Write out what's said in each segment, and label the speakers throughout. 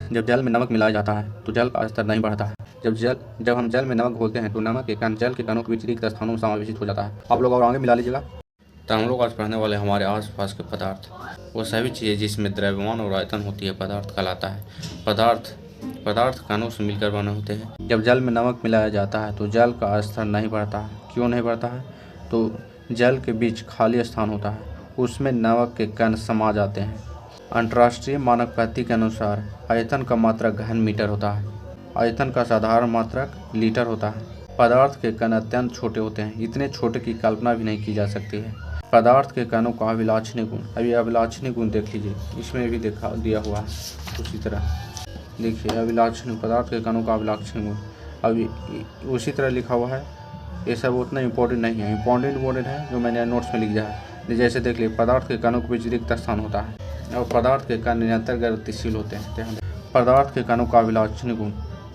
Speaker 1: जब जल में नमक मिलाया जाता है तो जल का स्तर नहीं बढ़ता है। जब हम जल में नमक घोलते हैं तो नमक के कण जल के कणों के बीच रिक्त स्थानों में समावेशित हो जाता है। आप लोग और आगे मिला लीजिएगा। तो हम लोग आज पढ़ने वाले हमारे आसपास के पदार्थ, वो सभी चीज़ें जिसमें द्रव्यमान और आयतन होती है, पदार्थ कहलाता है। पदार्थ कणों से मिलकर बने होते हैं। जब जल में नमक मिलाया जाता है तो जल का स्तर नहीं बढ़ता है। क्यों नहीं बढ़ता है? तो जल के बीच खाली स्थान होता है, उसमें नमक के कण समा जाते हैं। अंतर्राष्ट्रीय मानक पद्धति के अनुसार आयतन का मात्रक घन मीटर होता है। आयतन का साधारण मात्रक लीटर होता है। पदार्थ के कण अत्यंत छोटे होते हैं, इतने छोटे की कल्पना भी नहीं की जा सकती है। पदार्थ के कणों का अभिलाक्षणीय गुण, अभी अभिलाक्षणीय गुण देख लीजिए, इसमें भी दिखा दिया हुआ है। उसी तरह देखिए अभिलाक्षणीय, पदार्थ के कणों का अभिलाक्षणीय गुण अभी उसी तरह लिखा हुआ है। ये सब उतना इम्पोर्टेंट नहीं है, इम्पोर्टेंट है जो मैंने नोट्स में लिख दिया है। जैसे देख लीजिए, पदार्थ के कणों के बीच रिक्त स्थान होता है और पदार्थ के कण निरंतर गतिशील होते हैं। पदार्थ के कणों का अभिलाक्षणीय गुण,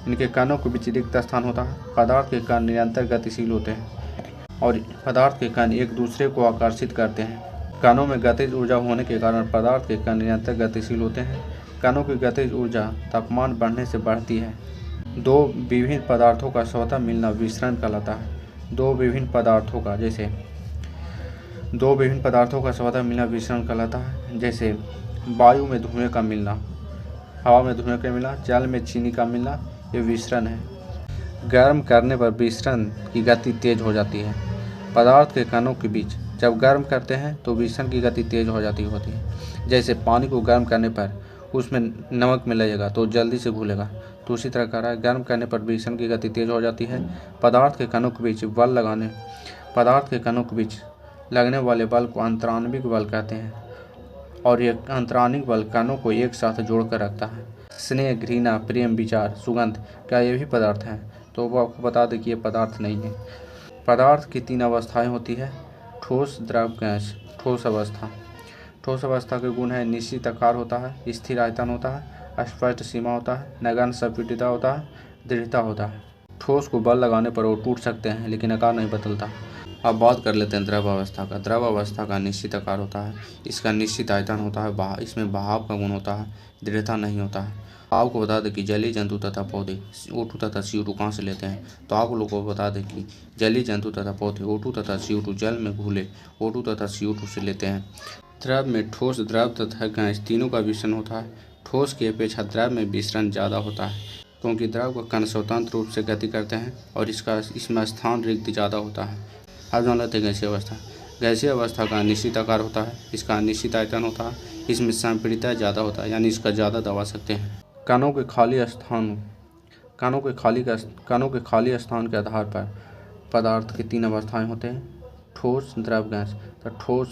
Speaker 1: इनके कणों के बीच रिक्त स्थान होता है। पदार्थ के कण निरंतर गतिशील होते हैं और पदार्थ के कण एक दूसरे को आकर्षित करते हैं। कणों में गतिज ऊर्जा होने के कारण पदार्थ के कण निरंतर गतिशील होते हैं। कणों की गतिज ऊर्जा तापमान बढ़ने से बढ़ती है। दो विभिन्न पदार्थों का स्वतः मिलना विसरण कहलाता है। दो विभिन्न पदार्थों का स्वतः मिलना विसरण कहलाता है। जैसे वायु में धुएं का मिलना, हवा में धुएं का मिलना, जल में चीनी का मिलना, ये विसरण है। गर्म करने पर विसरण की गति तेज हो जाती है। पदार्थ के कणों के बीच जब गर्म करते हैं तो विसरण की गति तेज हो जाती होती है। जैसे पानी को गर्म करने पर उसमें नमक मिलाइएगा तो जल्दी से घुलेगा, तो उसी तरह कह रहा है गर्म करने पर विसरण की गति तेज हो जाती है। पदार्थ के कणों के बीच लगने वाले बल को अंतराणविक बल कहते हैं और यह अंतराणविक बल कणों को एक साथ जोड़कर रखता है। स्नेह, घृणा, प्रेम, विचार, सुगंध, क्या ये भी पदार्थ हैं? तो वो आपको बता दें कि ये पदार्थ नहीं है। पदार्थ की 3 अवस्थाएं होती है, ठोस, द्रव, गैस। ठोस अवस्था के गुण है निश्चित आकार होता है, स्थिर आयतन होता है, स्पष्ट सीमा होता है, नगण्य संपीड़ितता होता है, दृढ़ता होता है। ठोस को बल लगाने पर वो टूट सकते हैं लेकिन आकार नहीं बदलता। अब बात कर लेते हैं द्रव अवस्था का। द्रव अवस्था का निश्चित आकार होता है, इसका निश्चित आयतन होता है, इसमें बहाव का गुण होता है, दृढ़ता नहीं होता है। आपको बता दें कि जलीय जंतु तथा पौधे O2 तथा CO2 कहाँ से लेते हैं? तो आप लोगों को बता दें कि जलीय जंतु तथा पौधे O2 तथा CO2 जल में घुले O2 तथा CO2 से लेते हैं। द्रव में ठोस, द्रव तथा गैस तीनों का विसरण होता है। ठोस की अपेक्षा द्रव में विसरण ज़्यादा होता है क्योंकि द्रव का कण स्वतंत्र रूप से गति करते हैं और इसमें स्थान रिक्त ज़्यादा होता है। अब जान लेते हैं गैसीय अवस्था। गैसीय अवस्था का निश्चित आकार होता है, इसका निश्चित आयतन होता है, इसमें संपीड़ितता ज़्यादा होता है, यानी इसका ज़्यादा दबा सकते हैं। कणों के खाली स्थान के आधार पर पदार्थ की 3 अवस्थाएं होते हैं, ठोस, द्रव, गैस। तो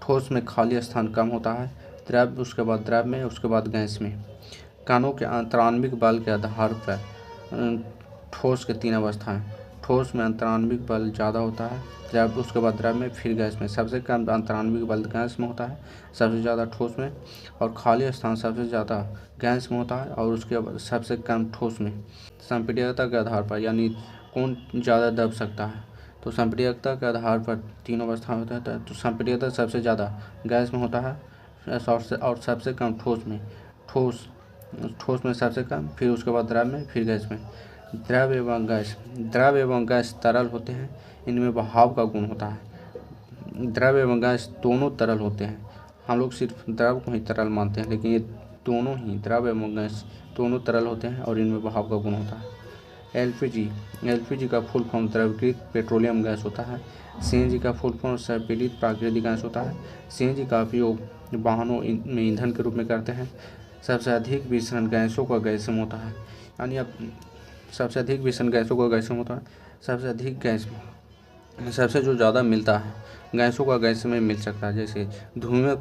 Speaker 1: ठोस में खाली स्थान कम होता है, द्रव, उसके बाद द्रव में, उसके बाद गैस में। कणों के अंतराण्विक बल के आधार पर ठोस के 3 अवस्थाएं। ठोस में अंतराण्विक बल ज़्यादा होता है, द्रव, उसके बाद द्रव में, फिर गैस में। सबसे कम अंतराण्विक बल गैस में होता है, सबसे ज़्यादा ठोस में, और खाली स्थान सबसे ज़्यादा गैस में होता है और उसके बाद सबसे कम ठोस में। संपीड़ितता के आधार पर, यानी कौन ज़्यादा दब सकता है, तो संपीड़ितता के आधार पर 3 अवस्थाएं होता है। तो संपीड़ितता सबसे ज़्यादा गैस में होता है और सबसे कम ठोस में। ठोस में सबसे कम, फिर उसके बाद द्रव में, फिर गैस में। द्रव एवं गैस तरल होते हैं, इनमें बहाव का गुण होता है। द्रव एवं गैस दोनों तरल होते हैं, हम लोग सिर्फ द्रव को ही तरल मानते हैं, लेकिन ये दोनों ही, द्रव एवं गैस दोनों तरल होते हैं और इनमें बहाव का गुण होता है। एलपीजी का फुल फॉर्म द्रवीकृत पेट्रोलियम गैस होता है। सीएनजी का फुल फॉर्म संपीड़ित प्राकृतिक गैस होता है। सीएनजी का उपयोग वाहनों में ईंधन के रूप में करते हैं। सबसे अधिक विसरण गैसों का गैसों में होता है, यानी अब सबसे अधिक विसरण गैसों का गैसों में होता है। सबसे जो ज़्यादा मिलता है गैसों का गैस में मिल सकता है। जैसे धुएं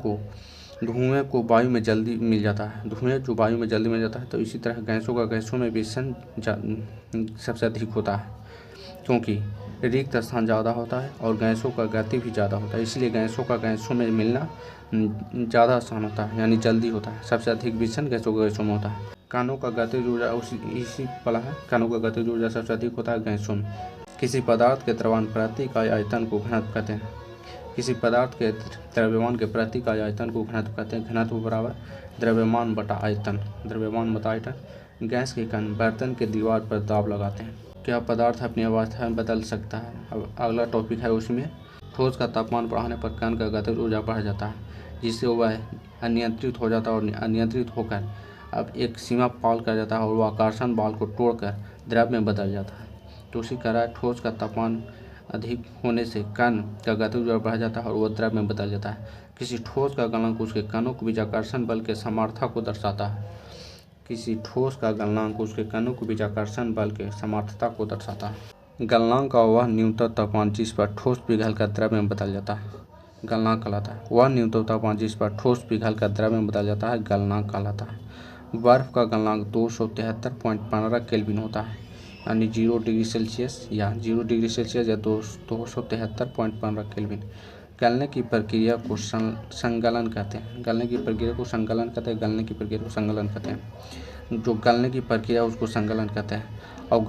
Speaker 1: को वायु में जल्दी मिल जाता है, तो इसी तरह गैसों का गैसों में विसरण सबसे अधिक होता है क्योंकि रिक्त स्थान ज़्यादा होता है और गैसों का गति भी ज़्यादा होता है, इसलिए गैसों का गैसों में मिलना ज़्यादा आसान होता है, यानी जल्दी होता है। सबसे अधिक विसरण गैसों का गैसों में होता है। कणों का गतिज ऊर्जा कणों का गतिज ऊर्जा सबसे अधिक होता है गैसों में। किसी पदार्थ के द्रव्यमान प्रति इकाई आयतन को घनत्व कहते हैं। किसी पदार्थ के द्रव्यमान के प्रतीक आयतन को घनत्व कहते हैं। घनत्व बराबर द्रव्यमान बटा आयतन। द्रव्यमान बटा आयतन। गैस के कण बर्तन के दीवार पर दाब लगाते हैं। क्या पदार्थ अपनी अवस्था में बदल सकता है? अब अगला टॉपिक है उसमें ठोस का तापमान बढ़ाने पर कण का गतिज ऊर्जा बढ़ जाता है, जिससे वह अनियंत्रित हो जाता है और अनियंत्रित होकर अब एक सीमा पार कर जाता है और वह आकर्षण बल को तोड़कर द्रव में बदल जाता है। तो उसी तरह ठोस का तापमान अधिक होने से कण का गतिज ऊर्जा बढ़ जाता है और वह द्रव में बदल जाता है। किसी ठोस का गलनांक उसके कणों के बीच आकर्षण बल के सामर्थ्य को दर्शाता है। किसी ठोस का गलनांक उसके कणों के बीच आकर्षण बल के सामर्थ्यता को दर्शाता है। गलनांक का वह न्यूनतम तापमान जिस पर ठोस पिघलकर द्रव में बदल जाता है, गलनांक कहलाता है। वह न्यूनतम तापमान जिस पर ठोस पिघलकर द्रव में बदल जाता है, गलनांक कहलाता है। बर्फ का गलनांक 273.15 केल्विन होता है, यानी 0 डिग्री सेल्सियस या 0 डिग्री सेल्सियस या 273.15 केल्विन। गलने की प्रक्रिया को संगलन कहते हैं। गलने की प्रक्रिया को संगलन कहते हैं। गलने की प्रक्रिया को संगलन कहते हैं। जो गलने की प्रक्रिया उसको संगलन कहते हैं और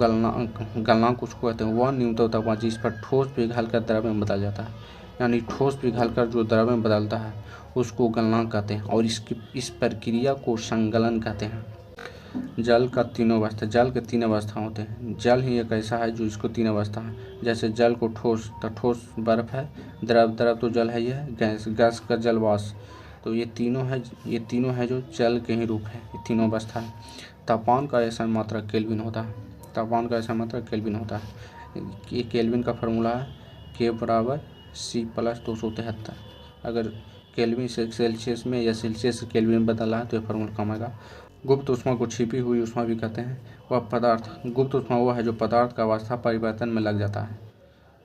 Speaker 1: गलनांक उसको कहते हैं वह न्यूनतम तापमान जिस पर ठोस पिघलकर द्रव में बदल जाता है, यानी ठोस पिघलकर जो द्रव में बदलता है उसको गलनांक कहते हैं और इस प्रक्रिया को संगलन कहते हैं। जल का तीनों अवस्था। जल के 3 अवस्था होते हैं। जल ही एक ऐसा है जो इसको 3 अवस्था है। जैसे जल को ठोस, तो ठोस बर्फ है, द्रव तो जल है, ही है, गैस का जल वाष्प। तो ये तीनों है जो जल के ही रूप है। ये तीनों अवस्था है। तापमान का ऐसा मात्रा केल्विन होता है। तापमान का ऐसा मात्रा केल्विन होता है। ये केल्विन का फॉर्मूला है K बराबर C प्लस 273। अगर केल्विन से सेल्सियस में या सेल्सियस से केल्विन बदला है तो ये फार्मूला काम आएगा। गुप्त ऊष्मा को छिपी हुई ऊष्मा भी कहते हैं। वह पदार्थ गुप्त ऊष्मा वह है जो पदार्थ का अवस्था परिवर्तन में लग जाता है।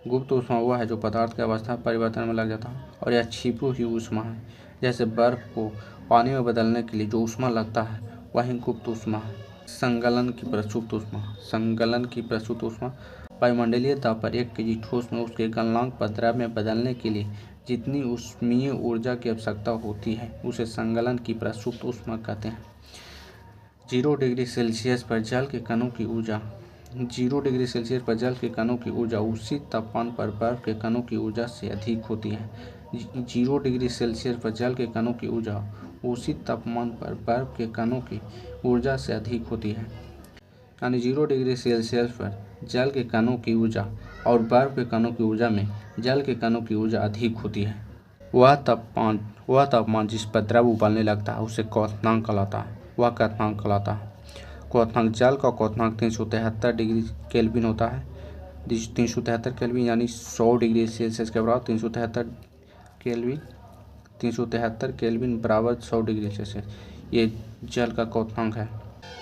Speaker 1: गुप्त ऊष्मा वह है जो पदार्थ का अवस्था परिवर्तन में लग जाता है और यह छिपी हुई ऊष्मा है। जैसे बर्फ को पानी में बदलने के लिए जो ऊष्मा लगता है वही गुप्त ऊष्मा है। संगलन की प्रस्तुत ऊष्मा। संगलन की प्रस्तुत ऊष्मा वायुमंडलीय दाब पर 1 kg ठोस में उसके गलनांक पर द्रव में बदलने के लिए जितनी ऊष्मीय ऊर्जा की आवश्यकता होती है उसे संगलन की प्रस्तुत ऊष्मा कहते हैं। 0 डिग्री सेल्सियस पर जल के कणों की ऊर्जा 0 डिग्री सेल्सियस पर जल के कणों की ऊर्जा उसी तापमान पर बर्फ के कणों की ऊर्जा से अधिक होती है। 0 डिग्री सेल्सियस पर जल के कणों की ऊर्जा उसी तापमान पर बर्फ के कणों की ऊर्जा से अधिक होती है। यानी 0 डिग्री सेल्सियस पर जल के कणों की ऊर्जा और बर्फ के कणों की ऊर्जा में जल के कणों की ऊर्जा अधिक होती है। वह तापमान जिस पर द्रव उबलने लगता है उसे क्वथनांक कहलाता है। वह क्वथनांक कहलाता है। क्वथनांक जल का क्वथनांक 373 डिग्री केल्विन होता है। 373 केल्विन यानी 100 डिग्री सेल्सियस के बराबर 373 केल्विन बराबर 100 डिग्री सेल्सियस। ये जल का क्वथनांक है।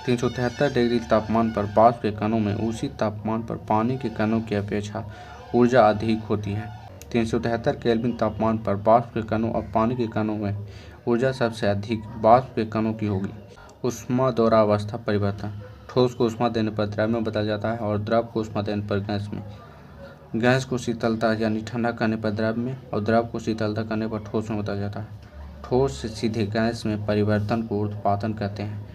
Speaker 1: 373 डिग्री तापमान पर वाष्प के कणों में उसी तापमान पर पानी के कणों की अपेक्षा ऊर्जा अधिक होती है। 373 केल्विन तापमान पर वाष्प के कणों और पानी के कणों में ऊर्जा सबसे अधिक वाष्प के कणों की होगी। ऊष्मा द्वारा अवस्था परिवर्तन। ठोस को ऊष्मा देने पर द्रव में बदल जाता है और द्रव को ऊष्मा देने पर गैस में। गैस को शीतलता यानी ठंडा करने पर द्रव में और द्रव को शीतलता करने पर ठोस में बदल जाता है। ठोस से सीधे गैस में परिवर्तन को ऊर्ध्वपातन कहते हैं।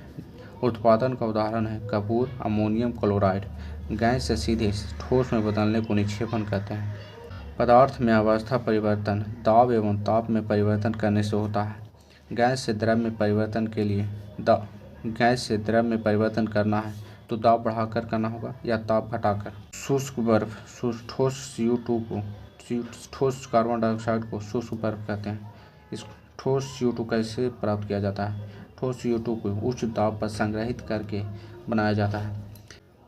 Speaker 1: ऊर्ध्वपातन का उदाहरण है कपूर, अमोनियम क्लोराइड। गैस से सीधे ठोस में बदलने को निक्षेपण कहते हैं। पदार्थ में अवस्था परिवर्तन दाब एवं ताप में परिवर्तन करने से होता है। गैस से द्रव में परिवर्तन करना है तो दाब बढ़ाकर करना होगा या ताप घटाकर। शुष्क बर्फ ठोस CO2 को ठोस कार्बन डाइऑक्साइड को शुष्क बर्फ कहते हैं। इस ठोस CO2 कैसे प्राप्त किया जाता है? ठोस CO2 को उच्च दाब पर संग्रहित करके बनाया जाता है।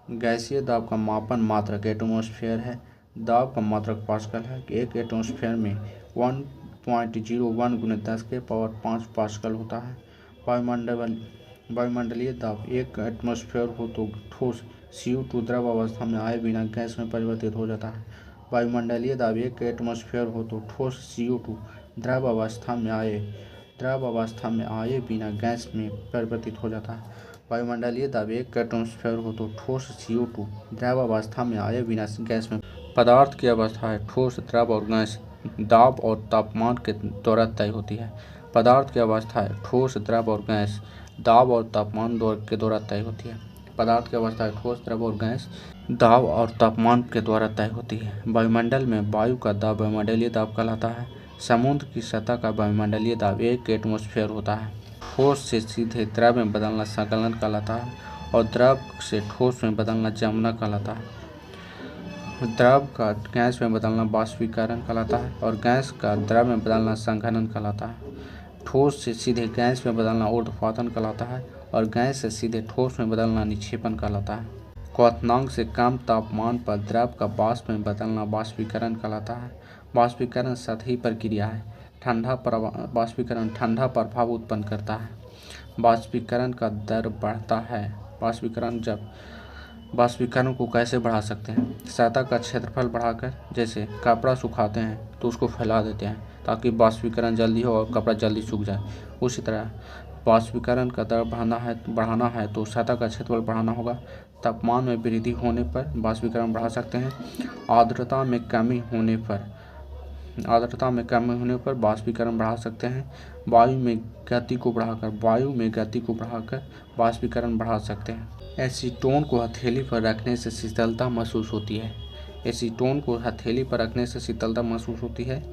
Speaker 1: गैसीय दाब का मापन मात्रक एटमॉस्फेयर है। दाब का मात्रक पास्कल है। एक एटमॉस्फेयर में 1.01 × 10⁵ पास्कल होता है। वायुमंडलीय दाब 1 एटमॉस्फेयर हो तो ठोस CO2 द्रव अवस्था में आए बिना गैस में परिवर्तित हो जाता है। वायुमंडलीय दाब 1 एटमॉस्फेयर हो तो ठोस CO2 द्रव अवस्था में आए बिना गैस में परिवर्तित हो जाता है। वायुमंडलीय दाब 1 एटमॉस्फेयर हो तो ठोस CO2 द्रव अवस्था में आए बिना गैस में। पदार्थ की अवस्था है ठोस, द्रव और गैस दाब और तापमान के द्वारा तय होती है। पदार्थ की अवस्था है ठोस, द्रव और गैस दाब और तापमान के द्वारा तय होती है। पदार्थ की अवस्था है ठोस, द्रव और गैस दाब और तापमान के द्वारा तय होती है। वायुमंडल में वायु का दाब वायुमंडलीय दाब कहलाता है। समुद्र की सतह का वायुमंडलीय दाब 1 एटमॉस्फेयर होता है। ठोस से सीधे द्रव में बदलना संकलन कहलाता है और द्रव से ठोस में बदलना जमना कहलाता है। द्रव का गैस में बदलना बाष्पीकरण कहलाता है और गैस का द्रव में बदलना संघनन कहलाता है। ठोस से सीधे गैस में बदलना ऊर्ध्वपातन कहलाता है और गैस से सीधे ठोस में बदलना निक्षेपण कहलाता है। क्वथनांक से कम तापमान पर द्रव का वाष्प में बदलना बाष्पीकरण कहलाता है। बाष्पीकरण सतही प्रक्रिया है। बाष्पीकरण ठंडा प्रभाव उत्पन्न करता है। बाष्पीकरण का दर बढ़ता है। बाष्पीकरण को कैसे बढ़ा सकते हैं? सतह का क्षेत्रफल बढ़ाकर, जैसे कपड़ा सुखाते हैं तो उसको फैला देते हैं ताकि बाष्पीकरण जल्दी हो और कपड़ा जल्दी सूख जाए। उसी तरह बाष्पीकरण का दर बढ़ाना है तो सतह का क्षेत्रफल बढ़ाना होगा। तापमान में वृद्धि होने पर बाष्पीकरण बढ़ा सकते हैं। आर्द्रता में कमी होने पर बाष्पीकरण बढ़ा सकते हैं। वायु में गति को बढ़ाकर बाष्पीकरण बढ़ा सकते हैं। एसीटोन को हथेली पर रखने से शीतलता महसूस होती है।